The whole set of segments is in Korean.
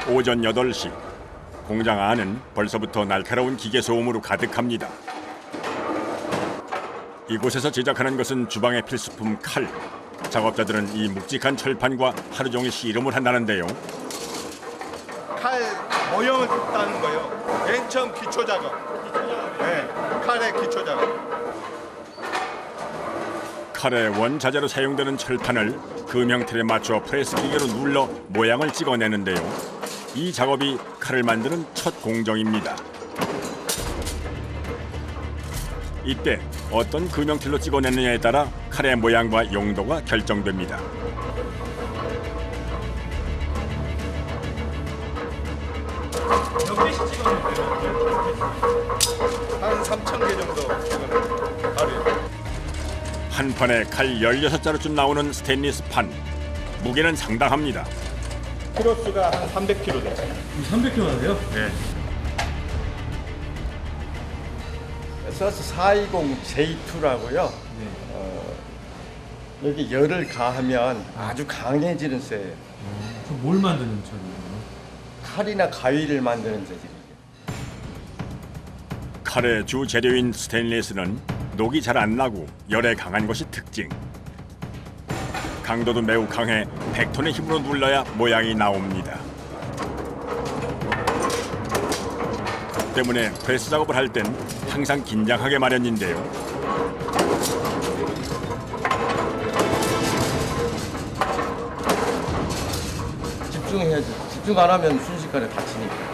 오전 8시. 공장 안은 벌써부터 날카로운 기계 소음으로 가득합니다. 이곳에서 제작하는 것은 주방의 필수품 칼. 작업자들은 이 묵직한 철판과 하루 종일 씨름을 한다는데요. 칼 모형을 따는 거예요. 맨 처음 기초 작업. 네, 칼의 기초 작업. 칼의 원자재로 사용되는 철판을 금형틀에 맞춰 프레스 기계로 눌러 모양을 찍어내는데요. 이 작업이 칼을 만드는 첫 공정입니다. 이때 어떤 금형틀로 찍어내느냐에 따라 칼의 모양과 용도가 결정됩니다. 몇 개씩 찍었는데요? 한 3,000개 정도 찍어내요. 하루에. 한 판에 칼 16자루쯤 나오는 스테인리스 판. 무게는 상당합니다. 키로수가 한 300kg 돼요. 300kg나 돼요? 네. 서스 420J2라고요. 여기 열을 가하면 아주 강해지는 쇠예요. 그럼 뭘 만드는 철이에요? 칼이나 가위를 만드는 재질이에요. 칼의 주 재료인 스테인리스는 녹이 잘 안 나고 열에 강한 것이 특징. 강도도 매우 강해 100톤의 힘으로 눌러야 모양이 나옵니다. 때문에 프레스 작업을 할 땐 항상 긴장하게 마련인데요. 집중해야죠. 집중 안 하면 순식간에 다치니까.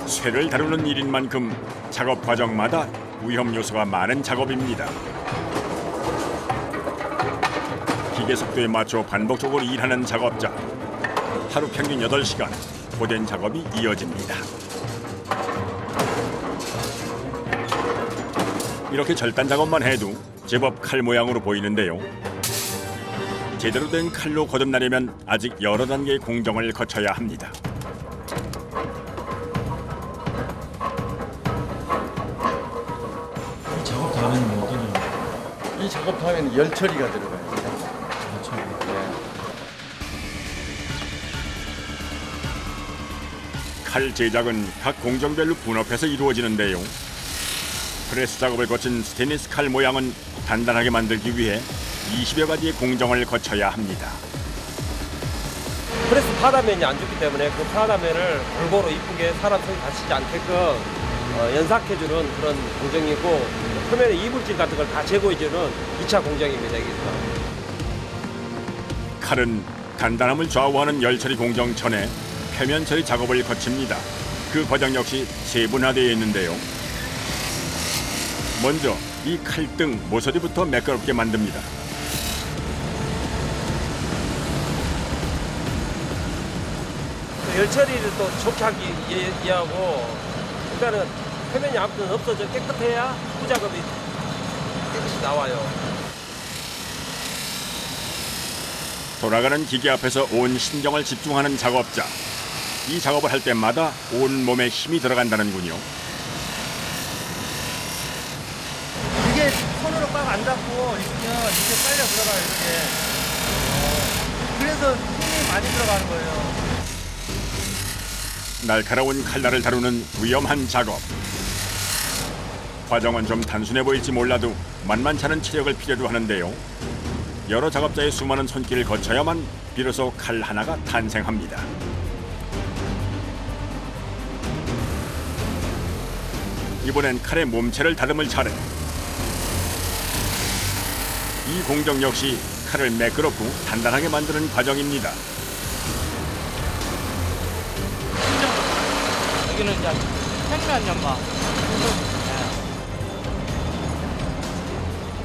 쇠를 다루는 일인 만큼 작업 과정마다 위험 요소가 많은 작업입니다. 기계 속도에 맞춰 반복적으로 일하는 작업자. 하루 평균 8시간 고된 작업이 이어집니다. 이렇게 절단 작업만 해도 제법 칼 모양으로 보이는데요. 제대로 된 칼로 거듭나려면 아직 여러 단계의 공정을 거쳐야 합니다. 이 작업 다음에는 뭐 어떤 작업? 이 작업 다음에는 열 처리가 들어가요. 칼 제작은 각 공정별로 분업해서 이루어지는데요. 프레스 작업을 거친 스테인리스 칼 모양은 단단하게 만들기 위해 20여 가지의 공정을 거쳐야 합니다. 프레스 파다면이 안 좋기 때문에 그 파다면을 골고루 이쁘게 사람 손이 다치지 않게끔 연삭해주는 그런 공정이고, 표면의 이물질 같은 걸 다 제거해주는 2차 공정입니다. 여기서. 칼은 단단함을 좌우하는 열처리 공정 전에 표면 처리 작업을 거칩니다. 그 과정 역시 세분화되어 있는데요. 먼저 이 칼등 모서리부터 매끄럽게 만듭니다. 열 처리를 또 좋게 하기 위하고, 일단은 표면이 아무튼 없어져 깨끗해야 후작업이 깨끗이 나와요. 돌아가는 기계 앞에서 온 신경을 집중하는 작업자. 이 작업을 할 때마다 온 몸에 힘이 들어간다는군요. 이게 손으로 꽉 안 잡고 있으면 이게 빨려 들어가요, 이렇게. 그래서 힘이 많이 들어가는 거예요. 날카로운 칼날을 다루는 위험한 작업. 과정은 좀 단순해 보일지 몰라도 만만찮은 체력을 필요로 하는데요. 여러 작업자의 수많은 손길을 거쳐야만 비로소 칼 하나가 탄생합니다. 이번엔 칼의 몸체를 다듬을 차례. 이 공정 역시 칼을 매끄럽고 단단하게 만드는 과정입니다. 여기는 이제 평면 연마.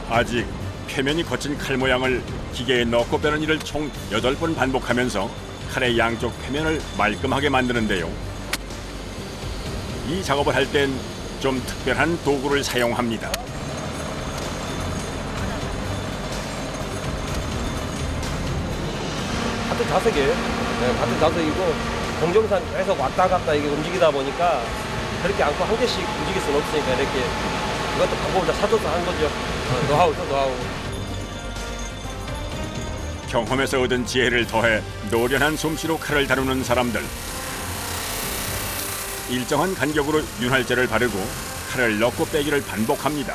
아직 표면이 거친 칼 모양을 기계에 넣고 빼는 일을 총 8번 반복하면서 칼의 양쪽 표면을 말끔하게 만드는데요. 이 작업을 할 땐 좀 특별한 도구를 사용합니다. 같은 자석이에요. 네, 같은 자석이고, 공정상 계속 왔다 갔다 이게 움직이다 보니까 그렇게 않고 한 개씩 움직일 수는 없으니까 이렇게 이것도 방법을 다 찾아서 한 거죠. 노하우죠, 노하우. 경험에서 얻은 지혜를 더해 노련한 솜씨로 칼을 다루는 사람들. 일정한 간격으로 윤활제를 바르고 칼을 넣고 빼기를 반복합니다.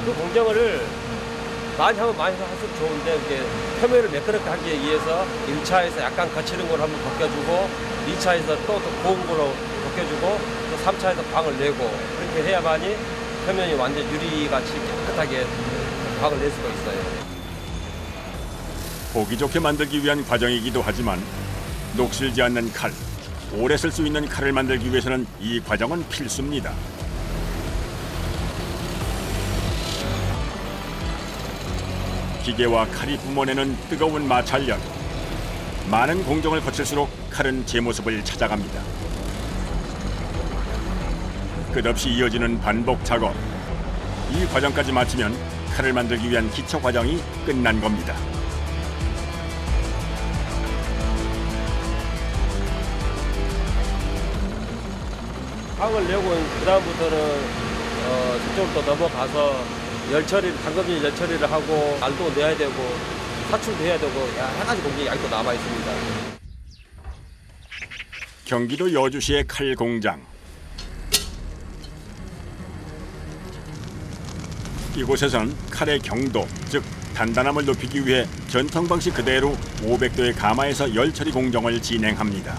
그 공정을 많이 하면 많이 할수록 좋은데 이게 표면을 매끄럽게 하기 위해서 1차에서 약간 거치는 걸 한번 벗겨주고 2차에서 또 고운 거로 벗겨주고 또 3차에서 광을 내고 그렇게 해야만이 표면이 완전 유리같이 깨끗하게 광을 낼 수가 있어요. 보기 좋게 만들기 위한 과정이기도 하지만 녹슬지 않는 칼, 오래 쓸 수 있는 칼을 만들기 위해서는 이 과정은 필수입니다. 기계와 칼이 뿜어내는 뜨거운 마찰력. 많은 공정을 거칠수록 칼은 제 모습을 찾아갑니다. 끝없이 이어지는 반복 작업. 이 과정까지 마치면 칼을 만들기 위한 기초 과정이 끝난 겁니다. 광을 내고 그 다음부터는 저쪽으로 또 넘어가서 당근질 열 처리를 하고 알도 내야 되고 사출도 해야 되고 여러 가지 공정이 아직도 남아 있습니다. 경기도 여주시의 칼 공장. 이곳에선 칼의 경도, 즉 단단함을 높이기 위해 전통 방식 그대로 500도의 가마에서 열 처리 공정을 진행합니다.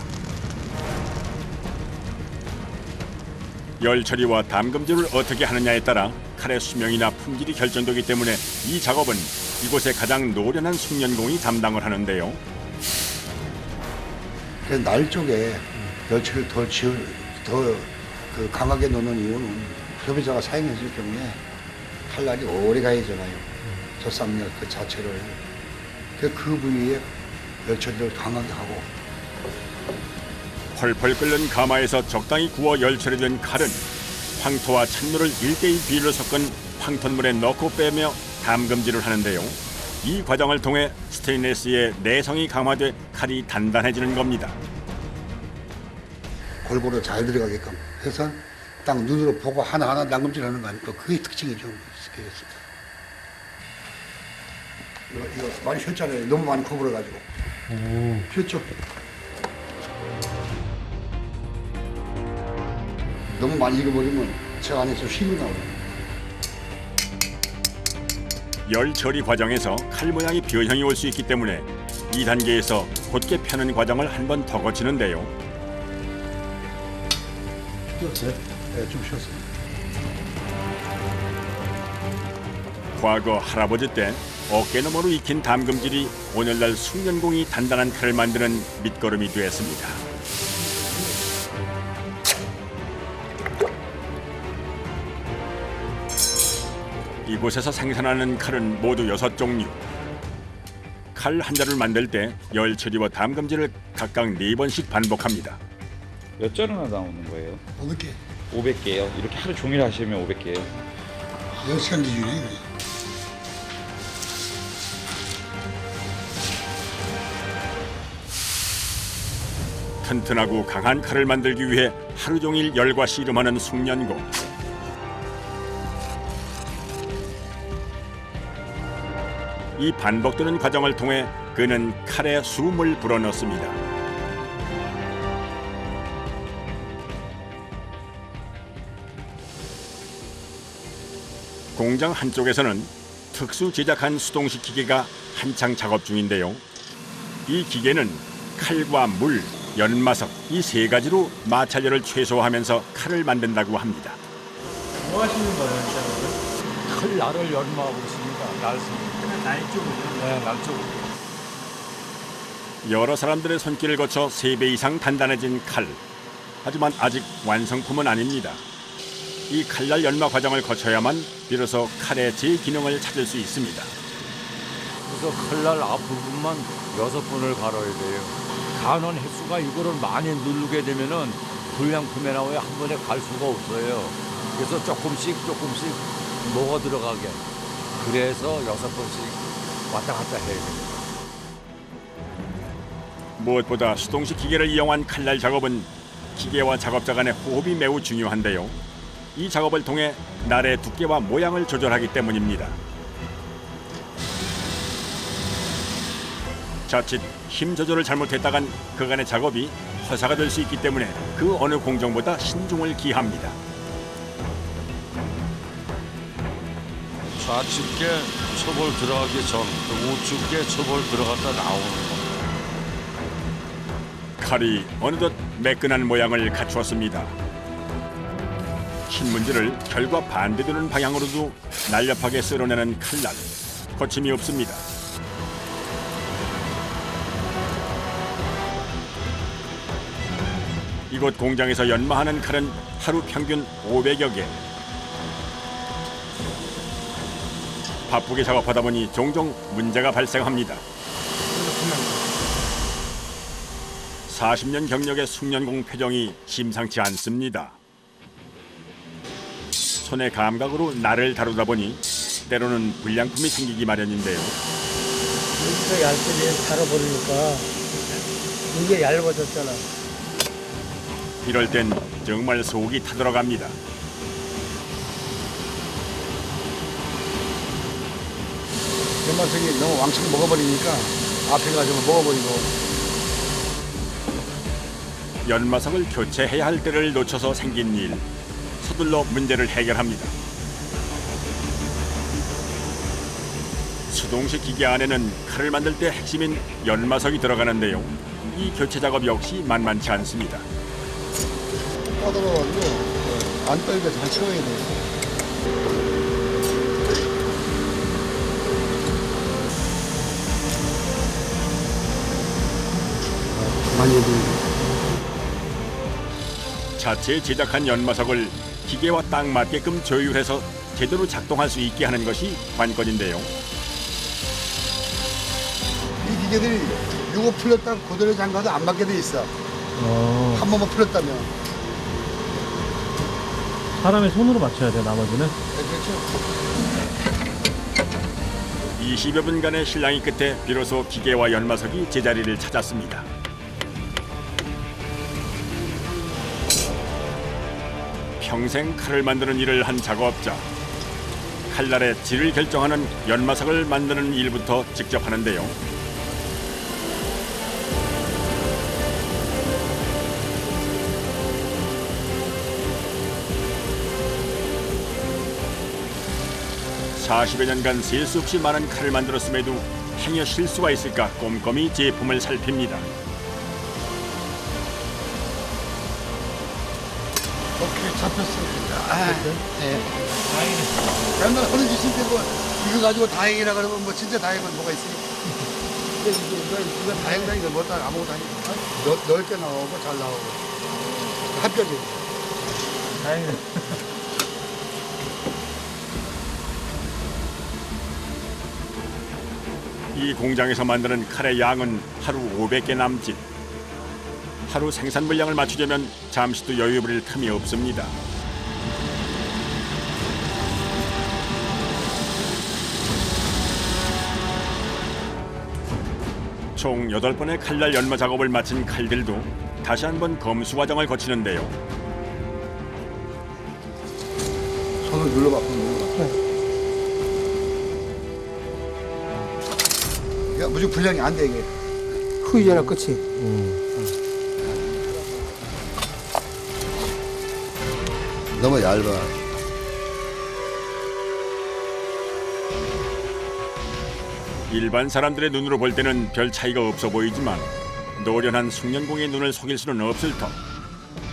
열 처리와 담금질을 어떻게 하느냐에 따라 칼의 수명이나 품질이 결정되기 때문에 이 작업은 이곳의 가장 노련한 숙련공이 담당을 하는데요. 날 쪽에 열처리를 더 강하게 놓는 이유는 소비자가 사용했을 경우에 칼날이 오래 가야 되잖아요. 젖삼열 그 자체를. 그 부위에 열처리를 강하게 하고. 펄펄 끓는 가마에서 적당히 구워 열 처리된 칼은 황토와 찬물을 1:1 비율로 섞은 황토물에 넣고 빼며 담금질을 하는데요. 이 과정을 통해 스테인리스의 내성이 강화돼 칼이 단단해지는 겁니다. 골고루 잘 들어가게끔 해서 딱 눈으로 보고 하나하나 담금질하는 거 아닙니까? 그게 특징이 좀 있습니다. 이거 많이 쉬었잖아요. 너무 많이 커버려가지고. 쉬었죠? 너무 많이 익어버리면 저 안에서 힘이 나오죠. 열 처리 과정에서 칼 모양이 변형이 올 수 있기 때문에 이 단계에서 곧게 펴는 과정을 한 번 더 거치는데요. 쉬었어요? 네, 좀 쉬었어요. 과거 할아버지 때 어깨너머로 익힌 담금질이 오늘날 숙련공이 단단한 칼을 만드는 밑거름이 되었습니다. 이곳에서 생산하는 칼은 모두 6종류. 칼 한 자루를 만들 때 열 처리와 담금질을 각각 4번씩 반복합니다. 몇 자루나 나오는 거예요? 500개. 500개요? 이렇게 하루 종일 하시면 500개예요? 10시간 기준이에요. 튼튼하고 강한 칼을 만들기 위해 하루 종일 열과 씨름하는 숙련공. 이 반복되는 과정을 통해 그는 칼에 숨을 불어넣습니다. 공장 한쪽에서는 특수 제작한 수동식 기계가 한창 작업 중인데요. 이 기계는 칼과 물, 연마석 이 3가지로 마찰열을 최소화하면서 칼을 만든다고 합니다. 뭐 하시는 거예요? 칼 날을 연마하고 있습니다. 날 쪽으로. 네, 날 쪽으로. 여러 사람들의 손길을 거쳐 3배 이상 단단해진 칼. 하지만 아직 완성품은 아닙니다. 이 칼날 연마 과정을 거쳐야만 비로소 칼의 제 기능을 찾을 수 있습니다. 그래서 칼날 앞부분만 6번을 갈아야 돼요. 가는 횟수가 이거를 많이 누르게 되면은 불량품에 나오에 한 번에 갈 수가 없어요. 그래서 조금씩 녹아 들어가게. 그래서 6번씩 왔다 갔다 해야 됩니다. 무엇보다 수동식 기계를 이용한 칼날 작업은 기계와 작업자 간의 호흡이 매우 중요한데요. 이 작업을 통해 날의 두께와 모양을 조절하기 때문입니다. 자칫 힘 조절을 잘못했다간 그간의 작업이 허사가 될 수 있기 때문에 그 어느 공정보다 신중을 기합니다. 좌측에 초벌 들어가기 전, 우측에 초벌 들어갔다 나오는 거. 칼이 어느덧 매끈한 모양을 갖추었습니다. 신문지를 결과 반대되는 방향으로도 날렵하게 쓸어내는 칼날, 거침이 없습니다. 이곳 공장에서 연마하는 칼은 하루 평균 500여 개. 바쁘게 작업하다 보니 종종 문제가 발생합니다. 40년 경력의 숙련공 표정이 심상치 않습니다. 손의 감각으로 날을 다루다 보니 때로는 불량품이 생기기 마련인데요. 여기가 얇게 달아버리니까 이게 얇아졌잖아. 이럴 땐 정말 속이 타들어갑니다. 연마석이 너무 왕창 먹어버리니까 앞에 가지고 먹어버리고. 연마석을 교체해야 할 때를 놓쳐서 생긴 일, 서둘러 문제를 해결합니다. 수동식 기계 안에는 칼을 만들 때 핵심인 연마석이 들어가는데요. 이 교체 작업 역시 만만치 않습니다. 떠들어가지고 안 떨게 잘 채워야 돼요. 많이 해도 자체 제작한 연마석을 기계와 딱 맞게끔 조율해서 제대로 작동할 수 있게 하는 것이 관건인데요. 이 기계들이 이거 풀렸다가 그대로 잠가도 안 맞게 돼 있어. 한 번만 풀렸다면. 사람의 손으로 맞춰야 돼, 나머지는. 그렇죠. 20여 분간의 실랑이 끝에 비로소 기계와 연마석이 제자리를 찾았습니다. 평생 칼을 만드는 일을 한 작업자. 칼날의 질을 결정하는 연마석을 만드는 일부터 직접 하는데요. (40여 년간) 셀 수 없이 많은 칼을 만들었음에도 행여 실수가 있을까 꼼꼼히 제품을 살핍니다. 오케이, 잡혔습니다. 네. 다행이네. 맨날 허리 주실 때 뭐, 이거 가지고 다행이라 그러면 뭐 진짜 다행은 뭐가 있으니까. 이거 다행이다, 이거 뭐 아무것도 아니고. 넓게 나오고 잘 나오고. 합격이에요. 다행이네. 이 공장에서 만드는 칼의 양은 하루 500개 남짓. 하루 생산 물량을 맞추려면 잠시도 여유 부릴 틈이 없습니다. 총 8번의 칼날 연마 작업을 마친 칼들도 다시 한번 검수 과정을 거치는데요. 손을 눌러봐. 야, 무조건 분량이 안 돼, 이게. 후이잖아, 끝이. 너무 얇아. 일반 사람들의 눈으로 볼 때는 별 차이가 없어 보이지만 노련한 숙련공의 눈을 속일 수는 없을 터.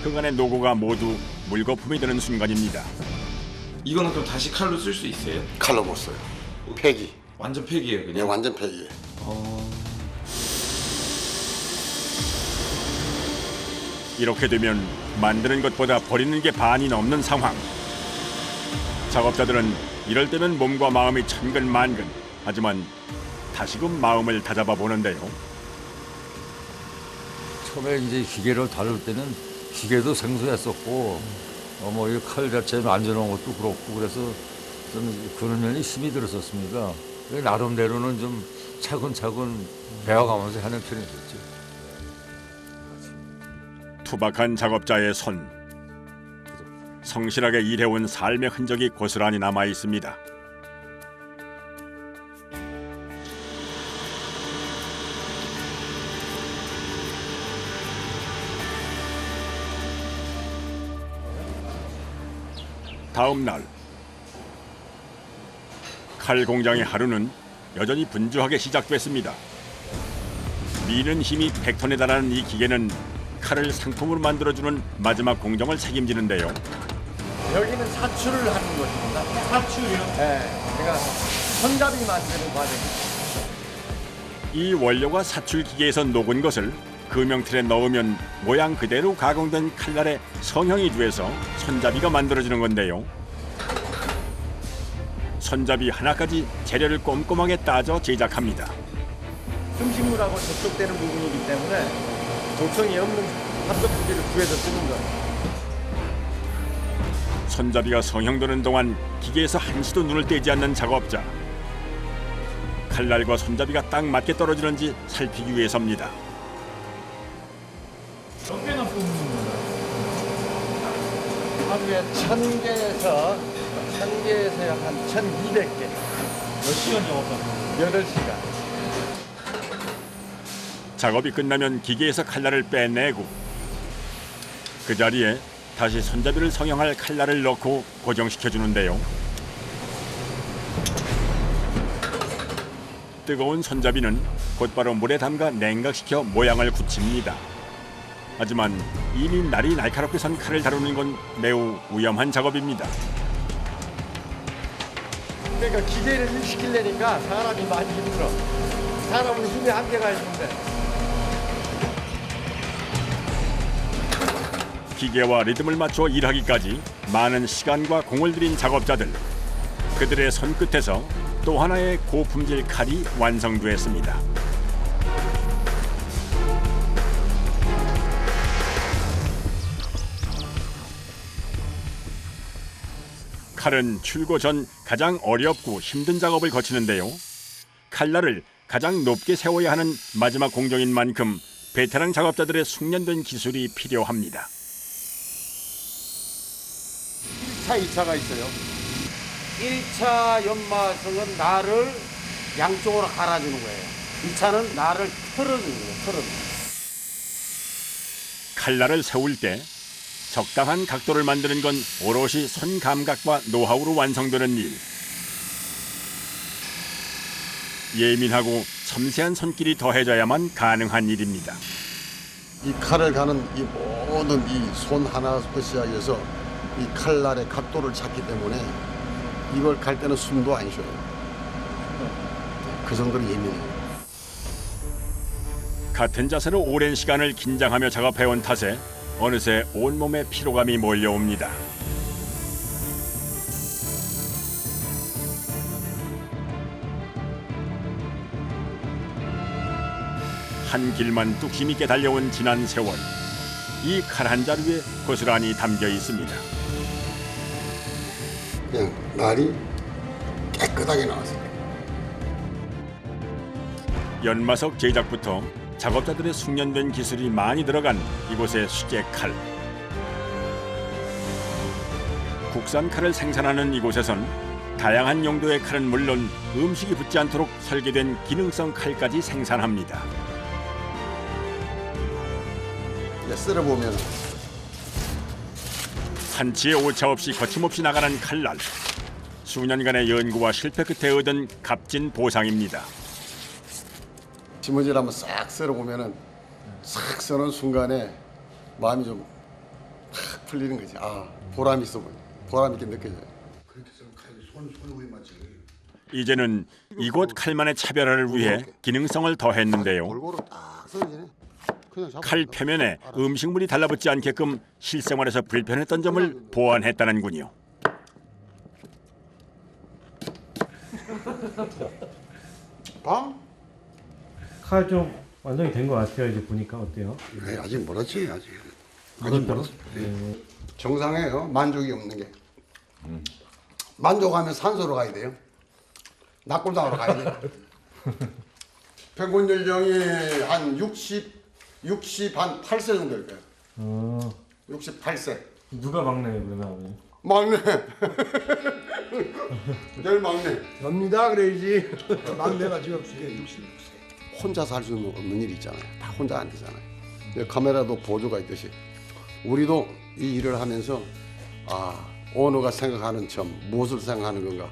그간의 노고가 모두 물거품이 되는 순간입니다. 이거는 그럼 다시 칼로 쓸 수 있어요? 칼로 못 써요. 폐기. 완전 폐기예요, 그냥 그냥? 완전 폐기예요. 이렇게 되면 만드는 것보다 버리는 게 반이 넘는 상황. 작업자들은 이럴 때면 몸과 마음이 천근만근. 하지만 다시금 마음을 다잡아 보는데요. 처음에 이제 기계를 다룰 때는 기계도 생소했었고, 뭐 이 칼 자체는 안전한 것도 그렇고 그래서 좀 그런 면이 힘이 들었었습니다. 나름대로는 좀 차근차근 배워가면서 하는 편이었죠. 투박한 작업자의 손. 성실하게 일해온 삶의 흔적이 고스란히 남아 있습니다. 다음 날 칼 공장의 하루는 여전히 분주하게 시작됐습니다. 미는 힘이 100톤에 달하는 이 기계는 칼을 상품으로 만들어주는 마지막 공정을 책임지는데요. 여기는 사출을 하는 것입니다. 사출이요? 네. 그러니까 손잡이 만드는 과정입니다. 이 원료가 사출 기계에서 녹은 것을 금형틀에 넣으면 모양 그대로 가공된 칼날의 성형이 돼서 손잡이가 만들어지는 건데요. 손잡이 하나까지 재료를 꼼꼼하게 따져 제작합니다. 흠식물하고 접촉되는 부분이기 때문에 도청이 없는 합성부지를 구해서 쓰는 거예요. 손잡이가 성형되는 동안 기계에서 한시도 눈을 떼지 않는 작업자. 칼날과 손잡이가 딱 맞게 떨어지는지 살피기 위해서입니다. 몇 개나 뽑는 거예요? 하루에 1000개에서 한 1200개. 몇 시간 작업하세요? 8시간. 작업이 끝나면 기계에서 칼날을 빼내고 그 자리에 다시 손잡이를 성형할 칼날을 넣고 고정시켜주는데요. 뜨거운 손잡이는 곧바로 물에 담가 냉각시켜 모양을 굳힙니다. 하지만 이미 날이 날카롭게 선 칼을 다루는 건 매우 위험한 작업입니다. 그러니까 기계를 일시키려니까 사람이 많이 힘들어. 사람은 힘에 한계가 있는데. 기계와 리듬을 맞춰 일하기까지 많은 시간과 공을 들인 작업자들. 그들의 손끝에서 또 하나의 고품질 칼이 완성됐습니다. 칼은 출고 전 가장 어렵고 힘든 작업을 거치는데요. 칼날을 가장 높게 세워야 하는 마지막 공정인 만큼 베테랑 작업자들의 숙련된 기술이 필요합니다. 1차, 2차가 있어요. 1차 연마석은 날을 양쪽으로 갈아주는 거예요. 2차는 날을 털어주는 거예요. 털어주는 거예요. 칼날을 세울 때 적당한 각도를 만드는 건 오롯이 손 감각과 노하우로 완성되는 일. 예민하고 섬세한 손길이 더해져야만 가능한 일입니다. 이 칼을 가는 이 모든 이 손 하나부터 시작해서 이 칼날의 각도를 찾기 때문에 이걸 갈 때는 숨도 안 쉬어요. 그 정도로 예민해요. 같은 자세로 오랜 시간을 긴장하며 작업해온 탓에 어느새 온몸에 피로감이 몰려옵니다. 한 길만 뚝 힘있게 달려온 지난 세월. 이 칼 한 자루에 고스란히 담겨 있습니다. 그냥 날이 깨끗하게 나왔어요. 연마석 제작부터 작업자들의 숙련된 기술이 많이 들어간 이곳의 수제 칼. 국산 칼을 생산하는 이곳에선 다양한 용도의 칼은 물론 음식이 붙지 않도록 설계된 기능성 칼까지 생산합니다. 쓸어보면 한치의 오차 없이 거침없이 나가는 칼날. 수년간의 연구와 실패 끝에 얻은 값진 보상입니다. 지문질 한번 싹 썰어보면은 싹 써는 순간에 마음이 좀 팍 풀리는 거지. 아, 보람 있어 보여. 보람 있게 느껴져요. 그렇게 쓰면 칼이 손 위에 맞지. 이제는 이곳 칼만의 차별화를 위해 기능성을 더했는데요. 골고루 딱 썰어지네. 칼 표면에 음식물이 달라붙지 않게끔 실생활에서 불편했던 점을 보완했다는군요. 칼 좀 완성이 된 것 같아요. 이제 보니까 어때요? 네, 아직 멀었지. 아직 멀었어. 네. 정상이에요. 만족이 없는 게. 만족하면 산소로 가야 돼요. 낙골당으로 가야 돼. 평균 연령이 한 60 한 8세 정도 될 거예요. 68세. 누가 막내예요 그러면 아버님? 막내. 늘 막내. 접니다 그래야지. 막내가 지금 66세. 혼자 살 수 없는 일이 있잖아요. 다 혼자 안 되잖아요. 카메라도 보조가 있듯이 우리도 이 일을 하면서 오너가 생각하는 점, 무엇을 생각하는 건가,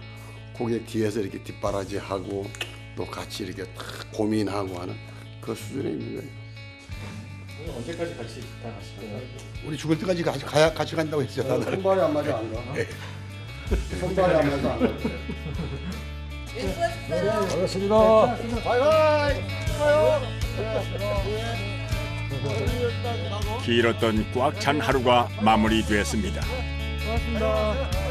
고객 뒤에서 이렇게 뒷바라지하고 또 같이 이렇게 딱 고민하고 하는 그 수준에 있는 거예요. 언제까지 같이 다 가실 거예요? 우리 죽을 때까지 같이 간다고 했죠. 손발이 안 맞아 안 가. 손발이 안 맞아 안 가. 알겠습니다. 바이바이. 길었던 꽉 찬 하루가 마무리됐습니다. 고맙습니다.